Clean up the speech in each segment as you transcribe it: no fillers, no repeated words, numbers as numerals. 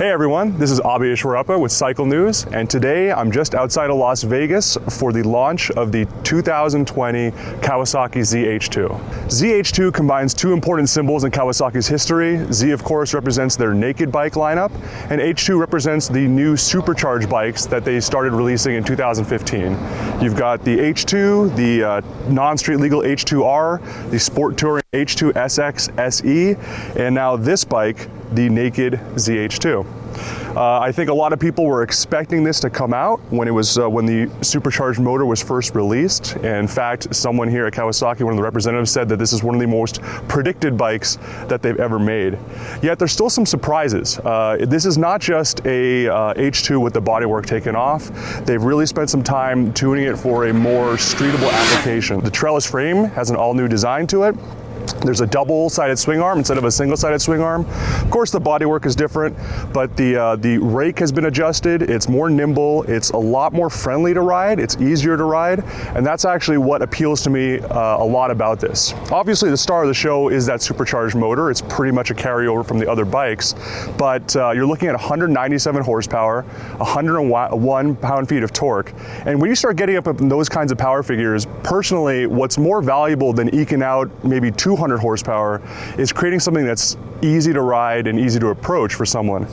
Hey everyone, this is Abhi Ishwarappa with Cycle News, and today I'm just outside of Las Vegas for the launch of the 2020 Kawasaki ZH2. ZH2 combines two important symbols in Kawasaki's history. Z, of course, represents their naked bike lineup, and H2 represents the new supercharged bikes that they started releasing in 2015. You've got the H2, the non-street legal H2R, the sport touring H2 SX SE, and now this bike, the naked ZH2. I think a lot of people were expecting this to come out when the supercharged motor was first released. And in fact, someone here at Kawasaki, one of the representatives, said that this is one of the most predicted bikes that they've ever made. Yet there's still some surprises. This is not just a H2 with the bodywork taken off. They've really spent some time tuning it for a more streetable application. The trellis frame has an all-new design to it. There's a double-sided swing arm instead of a single-sided swing arm. Of course, the bodywork is different, but the rake has been adjusted. It's more nimble. It's a lot more friendly to ride. It's easier to ride, and that's actually what appeals to me a lot about this. Obviously, the star of the show is that supercharged motor. It's pretty much a carryover from the other bikes, but you're looking at 197 horsepower, 101 pound-feet of torque, and when you start getting up in those kinds of power figures, personally, what's more valuable than eking out maybe 200 horsepower is creating something that's easy to ride and easy to approach for someone.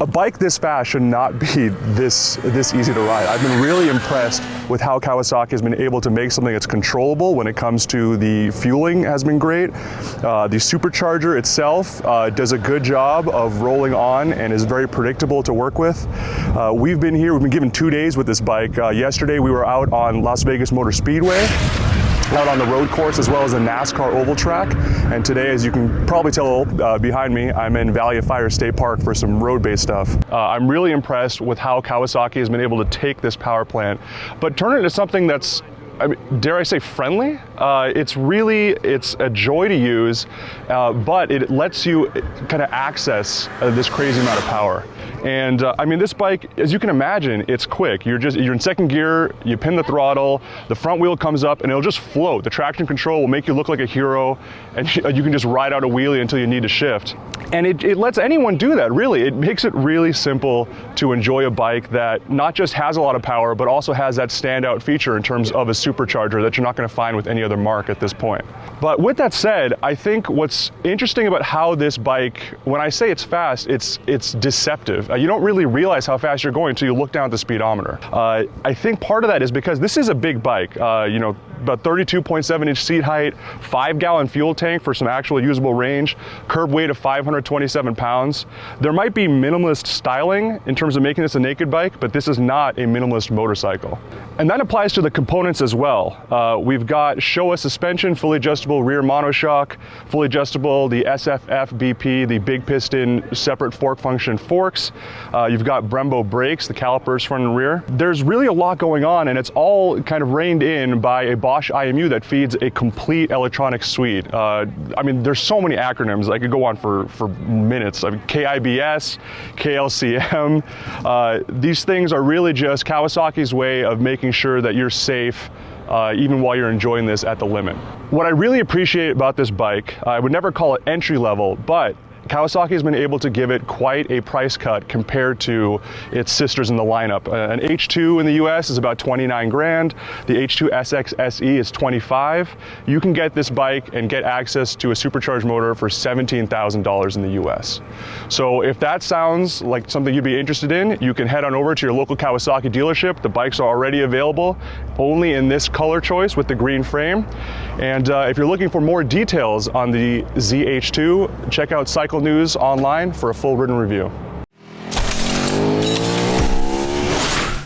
A bike this fast should not be this easy to ride. I've been really impressed with how Kawasaki has been able to make something that's controllable when it comes to the fueling has been great. The supercharger itself does a good job of rolling on and is very predictable to work with. We've been given 2 days with this bike. Yesterday we were out on Las Vegas Motor Speedway, out on the road course as well as the NASCAR oval track, and today, as you can probably tell behind me, I'm in Valley of Fire State Park for some road-based stuff. I'm really impressed with how Kawasaki has been able to take this power plant but turn it into something that's, dare I say, friendly? It's a joy to use, but it lets you kind of access this crazy amount of power. And this bike, as you can imagine, it's quick. You're in second gear, you pin the throttle, the front wheel comes up, and it'll just float. The traction control will make you look like a hero, and you can just ride out a wheelie until you need to shift. And it lets anyone do that, really. It makes it really simple to enjoy a bike that not just has a lot of power, but also has that standout feature in terms of a supercharger that you're not going to find with any other marque at this point. But with that said, I think what's interesting about how this bike, when I say it's fast, it's deceptive. You don't really realize how fast you're going until you look down at the speedometer. I think part of that is because this is a big bike, about 32.7-inch seat height, 5-gallon fuel tank for some actual usable range, curb weight of 527 pounds. There might be minimalist styling in terms of making this a naked bike, but this is not a minimalist motorcycle. And that applies to the components as well. We've got Showa suspension, fully adjustable rear monoshock, fully adjustable, the SFF BP, the big piston separate fork function forks. You've got Brembo brakes, the calipers front and rear. There's really a lot going on, and it's all kind of reined in by a Bosch IMU that feeds a complete electronic suite. There's so many acronyms. I could go on for minutes. KIBS, KLCM. These things are really just Kawasaki's way of making sure that you're safe even while you're enjoying this at the limit. What I really appreciate about this bike, I would never call it entry level, but Kawasaki has been able to give it quite a price cut compared to its sisters in the lineup. An H2 in the US is about 29 grand. The H2 SX SE is 25. You can get this bike and get access to a supercharged motor for $17,000 in the US. So if that sounds like something you'd be interested in, you can head on over to your local Kawasaki dealership. The bikes are already available, only in this color choice with the green frame. And if you're looking for more details on the ZH2, check out Cycle News online for a full written review.